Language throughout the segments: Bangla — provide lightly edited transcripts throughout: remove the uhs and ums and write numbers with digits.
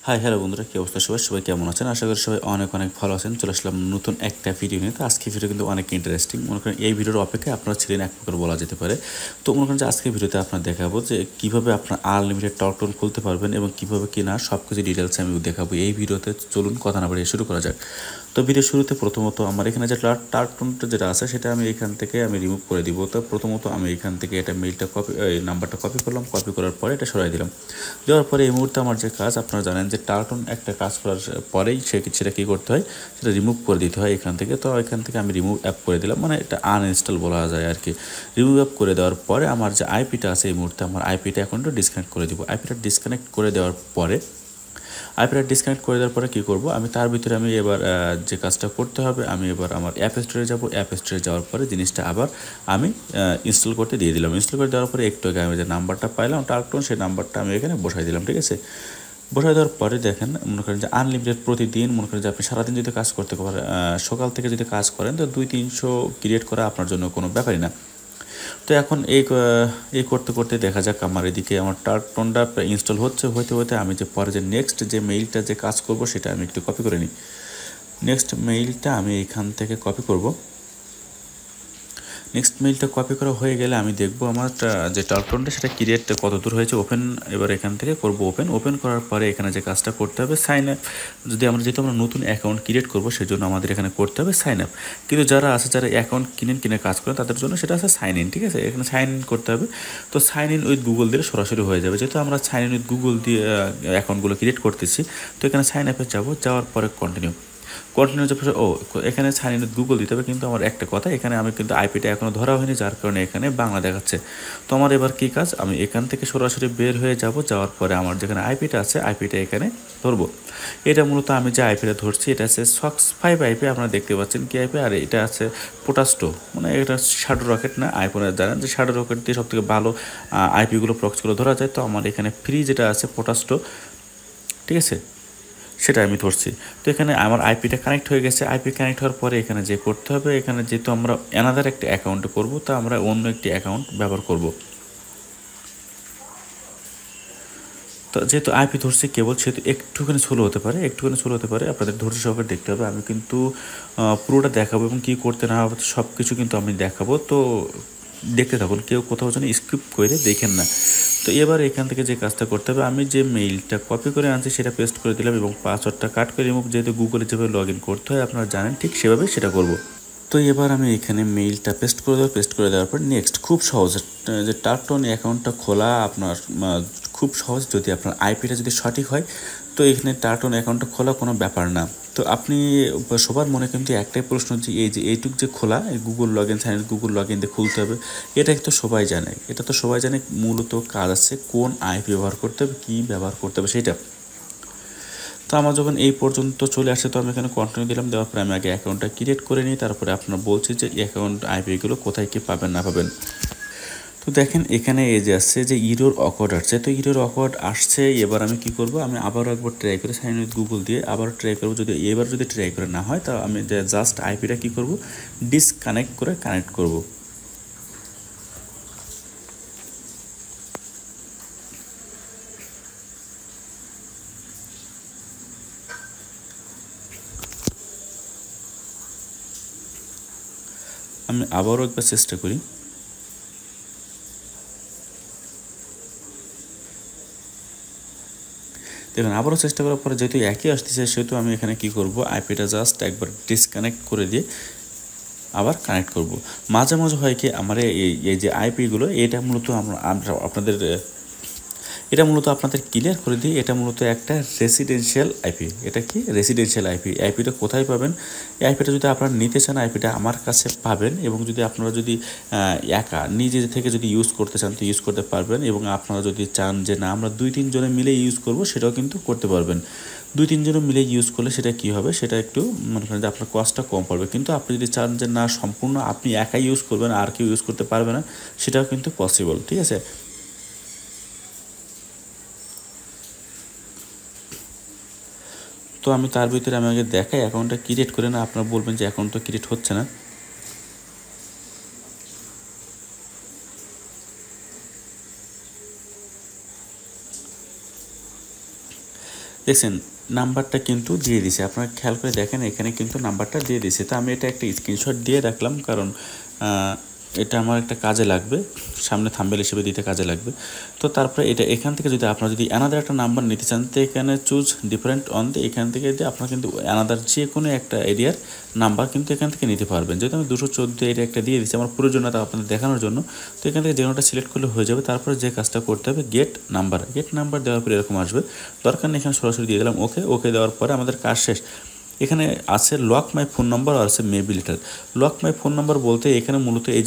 হাই হ্যালো বন্ধুরা, কী অবস্থা? সবাই কেমন আছেন? আশা করি সবাই অনেক অনেক ভালো আছেন। চলে আসলাম নতুন একটা ভিডিও নিয়ে। তো আজকে ভিডিও কিন্তু অনেক ইন্টারেস্টিং। মনে করেন এই ভিডিওর অপেক্ষায় আপনারা ছিলেন এক প্রকার বলা যেতে পারে। তো মনে করেন যে আজকের ভিডিওতে আপনার দেখাবো যে কীভাবে আপনার আনলিমিটেড টক টোন খুলতে পারবেন এবং কীভাবে কি না সব কিছু ডিটেলসে আমি দেখাবো এই ভিডিওতে। চলুন কথা না বাড়িয়ে শুরু করা যাক। তো ভিডিও শুরুতে প্রথমত আমার এখানে যে টার্ক টোনটা যেটা আছে সেটা আমি এখান থেকে আমি রিমুভ করে দিব। তো প্রথমত আমি এখান থেকে এটা মেইলটা নাম্বারটা কপি করলাম। কপি করার পরে এটা সরাই দিলাম। দেওয়ার পরে এই মুহূর্তে আমার যে কাজ, আপনারা জানেন যে টার্টন একটা কাজ করার পরেই সেটা কী করতে হয়, সেটা রিমুভ করে দিতে হয় এখান থেকে। তো এখান থেকে আমি রিমুভ অ্যাপ করে দিলাম, মানে এটা আনইনস্টল বলা যায় আর কি। রিমুভ অ্যাপ করে দেওয়ার পরে আমার যে আইপিটা আছে এই মুহূর্তে আমার আইপিটা এখন ডিসকানেক্ট করে দিব। আইপিটা ডিসকানেক্ট করে দেওয়ার পরে ডিসকানেক্ট করে দেওয়ার পরে কী করব, আমি তার ভিতরে আমি এবার যে কাজটা করতে হবে, আমি এবার আমার অ্যাপ স্টোরে যাব। অ্যাপ স্টোরে যাওয়ার পরে জিনিসটা আবার আমি ইনস্টল করতে দিয়ে দিলাম। ইনস্টল করে দেওয়ার পরে একটু আগে আমি যে নাম্বারটা পাইলাম টার্কটোন, সেই নাম্বারটা আমি এখানে বসাই দিলাম। ঠিক আছে, বসাই দেওয়ার পরে দেখেন মনে করেন যে আনলিমিটেড প্রতিদিন, মনে করেন যে আপনি সারাদিন যদি কাজ করতে পারেন, সকাল থেকে যদি কাজ করেন তো 200-300 ক্রিয়েট করা আপনার জন্য কোনো ব্যাপারই না। তো এখন এই করতে করতে দেখা যাক আমার এদিকে আমার টার্কটোনটা ইনস্টল হতে হতে আমি যে পরে যে নেক্সট যে মেইলটা যে কাজ করব সেটা আমি একটু কপি করে নিই। নেক্সট মেইলটা আমি এখান থেকে কপি করব। নেক্সট মেইলটা কপি করা হয়ে গেলে আমি দেখব আমার যে টার্কটোনটা সেটা ক্রিয়েট কত দূর হয়েছে। ওপেন এবার এখান থেকে করব ওপেন করার পরে এখানে যে কাজটা করতে হবে সাইন আপ। যদি আমরা যেহেতু আমরা নতুন অ্যাকাউন্ট ক্রিয়েট করব সেজন্য আমাদের এখানে করতে হবে সাইন আপ। কিন্তু যারা অ্যাকাউন্ট কিনে কাজ করেন তাদের জন্য সেটা আছে সাইন ইন। ঠিক আছে, এখানে সাইন ইন করতে হবে। তো সাইন ইন উইথ গুগল দিলে সরাসরি হয়ে যাবে। যেহেতু আমরা সাইন ইন উইথ গুগল দিয়ে অ্যাকাউন্টগুলো ক্রিয়েট করতেছি, তো এখানে সাইন আপে যাওয়ার পরে কন্টিনিউ এখানে সাইন ইন উইথ গুগল দিতে হবে। কিন্তু আমার একটা কথা, এখানে আমি কিন্তু আইপিটা এখনও ধরা হয়নি, যার কারণে এখানে বাংলা দেখাচ্ছে। তো আমার এবার কী কাজ, আমি এখান থেকে সরাসরি বের হয়ে যাওয়ার পরে আমার যেখানে আইপিটা আছে আইপিটা এখানে ধরবো। এটা মূলত আমি যে আইপিটা ধরছি এটা আছে SOX5 আইপি, আপনারা দেখতে পাচ্ছেন কি আইপি। আর এটা আছে পোটাস্টো, মানে এটা শ্যাডো রকেট না। আইফোনে জানেন যে শ্যাডো রকেট দিয়ে সবথেকে ভালো আইপিগুলো প্রক্সগুলো ধরা যায়। তো আমার এখানে ফ্রি যেটা আছে পোটাস্টো, ঠিক আছে, সেটা আমি ধরছি। তো এখানে আমার আইপিটা কানেক্ট হয়ে গেছে। আইপি কানেক্ট হওয়ার পরে এখানে যে করতে হবে, এখানে যেহেতু আমরা অ্যানাদার একটি অ্যাকাউন্টে করবো, তা আমরা অন্য একটি অ্যাকাউন্ট ব্যবহার করব। তো যেহেতু আইপি ধরছি কেবল, সেহেতু একটুখানি স্লো হতে পারে, আপনাদের ধৈর্য সহকারে দেখতে হবে। আমি কিন্তু পুরোটা দেখাবো এবং কী করতে না হবে সব কিছু কিন্তু আমি দেখাবো। তো দেখতে থাকুন, কেউ কোথাও যেন স্কিপ করে দেখেন না। তো এবার এখান থেকে যে কাজটা করতে হবে, আমি যে মেইলটা কপি করে আনছি সেটা পেস্ট করে দিলাম এবং পাসওয়ার্ডটা কাট করে রিমুভ, যেহেতু গুগলে যেভাবে লগ ইন করতে হয় আপনারা জানেন, ঠিক সেভাবে সেটা করব। তো এবার আমি এখানে মেইলটা পেস্ট করে দেওয়ার পর নেক্সট, খুব সহজ যে টার্কটোন অ্যাকাউন্টটা খোলা আপনার খুব সহজ, যদি আপনার আইপিটা যদি সঠিক হয়। তো এখানে টার্কটোন অ্যাকাউন্টটা খোলা কোনো ব্যাপার না। তো আপনি সবার মনে কিন্তু একটাই প্রশ্ন, যে এইটুক যে খোলা Google log in Google log in দিয়ে খুলতে হবে, এটা তো সবাই জানে। মূলত কাজ আছে কোন আইপি ব্যবহার করতে হবে, কী ব্যবহার করতে হবে সেটা। তো আমার যখন এই পর্যন্ত চলে আসে তো আমি এখানে কন্টিনিউ দিলাম। দেওয়ার পরে আমি আগে অ্যাকাউন্টটা ক্রিয়েট করে নিই, তারপরে আপনার বলছি যে অ্যাকাউন্ট আইপিগুলো কোথায় কী পাবেন না পাবেন। তো দেখেন এখানে এই যে আসছে যে ইরোর অকওয়ার্ড আসছে। তো ইরোর অকওয়ার্ড আসছে, এবার আমি কি করব, আমি আবারও একবার ট্রাই করে সাইন উইথ গুগল দিয়ে আবার ট্রাই করবো। যদি ট্রাই করে না হয়, তা আমি জাস্ট আইপিটা কী করব, ডিসকানেক্ট করে কানেক্ট করব। আমি আবারও একবার চেষ্টা করি। দেখুন আবারও চেষ্টা করার পরে যেহেতু একই আসতেছে, সেহেতু আমি এখানে কি করব, আইপিটা জাস্ট একবার ডিসকানেক্ট করে দিয়ে আবার কানেক্ট করব। মাঝে মাঝে হয় কি, আমার এই যে আইপিগুলো, এটা মূলত আপনাদের ক্লিয়ার করে দিই। এটা মূলত একটা রেসিডেন্সিয়াল আইপি। এটা কি রেসিডেন্সিয়াল আইপি? আইপিটা কোথায় পাবেন? এই আইপিটা যদি আপনারা নিতে চান, আইপিটা আমার কাছে পাবেন। এবং যদি আপনারা একা নিজে থেকে যদি ইউজ করতে চান, তো ইউজ করতে পারবেন। এবং আপনারা যদি চান যে না আমরা 2-3 জনে মিলে ইউজ করব, সেটাও কিন্তু করতে পারবেন। 2-3 জনে মিলে ইউজ করলে সেটা কী হবে, সেটা একটু মনে করেন যে আপনার কস্টটা কম পড়বে। কিন্তু আপনি যদি চান যে না সম্পূর্ণ আপনি একাই ইউজ করবেন, আর কেউ ইউজ করতে পারবে না, সেটাও কিন্তু পসিবল। ঠিক আছে, তো আমি তার ভিতরে আমি আগে দেখাই অ্যাকাউন্টটা ক্রিয়েট করে, না আপনারা বলবেন যে অ্যাকাউন্টটা ক্রিয়েট হচ্ছে না। দেখছেন নাম্বারটা কিন্তু দিয়ে দিছে, আপনারা খেয়াল করে দেখেন এখানে কিন্তু নাম্বারটা দিয়ে দিছে। তো আমি এটা একটা স্ক্রিনশট দিয়ে রাখলাম, কারণ এটা আমার একটা কাজে লাগবে, সামনে থাম্বনেল হিসেবে দিতে কাজে লাগবে। তো তারপরে এটা এখান থেকে যদি আপনারা যদি অ্যানাদার একটা নাম্বার নিতে চান, তো এখানে চুজ ডিফারেন্ট অন দিয়ে এখান থেকে যে আপনারা কিন্তু অ্যানাদার যে কোনো একটা এরিয়ার নাম্বার কিন্তু এখান থেকে নিতে পারবেন। যেহেতু আমি 214 এটা একটা দিয়ে দিচ্ছি আমার প্রয়োজনীয়তা আপনাদের দেখানোর জন্য, তো এখান থেকে যে কোনোটা সিলেক্ট করলে হয়ে যাবে। তারপরে যে কাজটা করতে হবে গেট নাম্বার দেওয়ার পরে এরকম আসবে, দরকার নেই এখানে সরাসরি দিয়ে দিলাম ওকে দেওয়ার পরে আমাদের কাজ শেষ। এখানে আছে লক মাই ফোন নাম্বার আর আছে maybe letter. Lock my phone number বলতে এখানে মূলত এই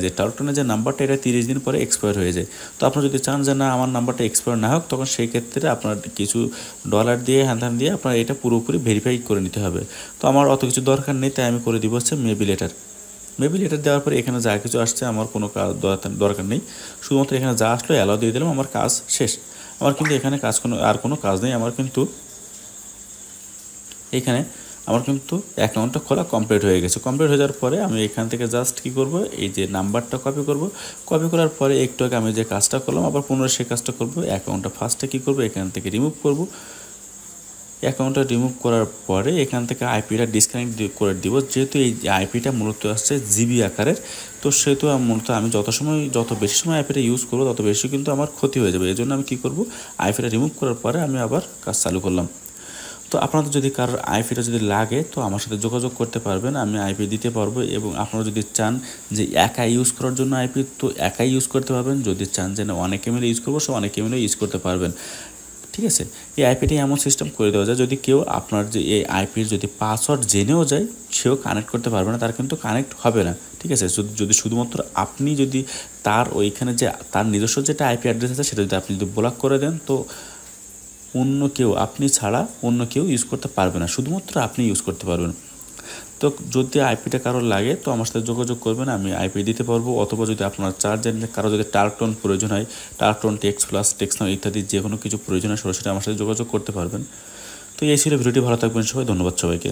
যে টার্টনের যে নাম্বারটা এটা 30 দিন পরে এক্সপায়ার হয়ে যায়। তো আপনারা যদি চান যে না আমার নাম্বারটা এক্সপায়ার না হোক, তখন সেই ক্ষেত্রে আপনার কিছু ডলার দিয়ে হ্যান দিয়ে আপনার এটা পুরোপুরি ভেরিফাই করে নিতে হবে। তো আমার অত কিছু দরকার নেই, তাই আমি করে দিব হচ্ছে মেবি লেটার দেওয়ার পরে এখানে যা কিছু আসছে আমার কোনো কাজ দরকার নেই, শুধুমাত্র এখানে যা আসলো অ্যালাউ দিয়ে দিলাম, আমার কাজ শেষ। আমার কিন্তু এখানে কোনো কাজ নেই, আমার কিন্তু এইখানে আমার কিন্তু অ্যাকাউন্টটা খোলা কমপ্লিট হয়ে গেছে। কমপ্লিট হয়ে যাওয়ার পরে আমি এখান থেকে জাস্ট কী করব, এই যে নাম্বারটা কপি করার পরে একটু আগে আমি যে কাজটা করলাম আবার পুনরায় সেই কাজটা করব। অ্যাকাউন্টটা ফার্স্টে কী করব, এখান থেকে রিমুভ করব। অ্যাকাউন্টটা রিমুভ করার পরে এখান থেকে আইপিটা ডিসকানেক্ট করে দিব, যেহেতু এই আইপিটা মূলত আসছে জিবি আকারের। তো সেহেতু মূলত আমি যত বেশি সময় আইপিটা ইউজ করবো তত বেশি কিন্তু আমার ক্ষতি হয়ে যাবে। এই জন্য আমি কী করব, আইপিটা রিমুভ করার পরে আমি আবার কাজ চালু করলাম। তো আপনাদের যদি কারোর আইপিটা যদি লাগে তো আমার সাথে যোগাযোগ করতে পারবেন, আমি আইপি দিতে পারবো। এবং আপনারা যদি চান যে একা ইউজ করার জন্য আইপি, তো একাই ইউজ করতে পারবেন। যদি চান যে না অনেকে মিলে ইউজ করবো, সে অনেকে মিলে ইউজ করতে পারবেন। ঠিক আছে, এই আইপিটি এমন সিস্টেম করে দেওয়া যায়, যদি কেউ আপনার যে এই আইপির যদি পাসওয়ার্ড জেনেও যায় সেও কানেক্ট করতে পারবে না, তার কিন্তু কানেক্ট হবে না। ঠিক আছে, যদি শুধুমাত্র আপনি যদি তার ওইখানে যে তার নিজস্ব যেটা আইপি অ্যাড্রেস আছে সেটা যদি আপনি যদি ব্লক করে দেন, তো অন্য কেউ আপনি ছাড়া অন্য কেউ ইউজ করতে পারবে না, শুধুমাত্র আপনি ইউজ করতে পারবেন। তো যদি আইপিটা কারোর লাগে তো আমার সাথে যোগাযোগ করবেন, আমি আইপি দিতে পারবো। অথবা যদি আপনার চার্জের কারো যদি টার্কটন প্রয়োজন হয়, টার্কটন টেক্স প্লাস টেক্সনাও ইত্যাদি যে কোনো কিছু প্রয়োজন হয় সরাসরি আমার সাথে যোগাযোগ করতে পারবেন। তো এই ছিল ভিডিওটি, ভালো থাকবেন সবাই, ধন্যবাদ সবাইকে।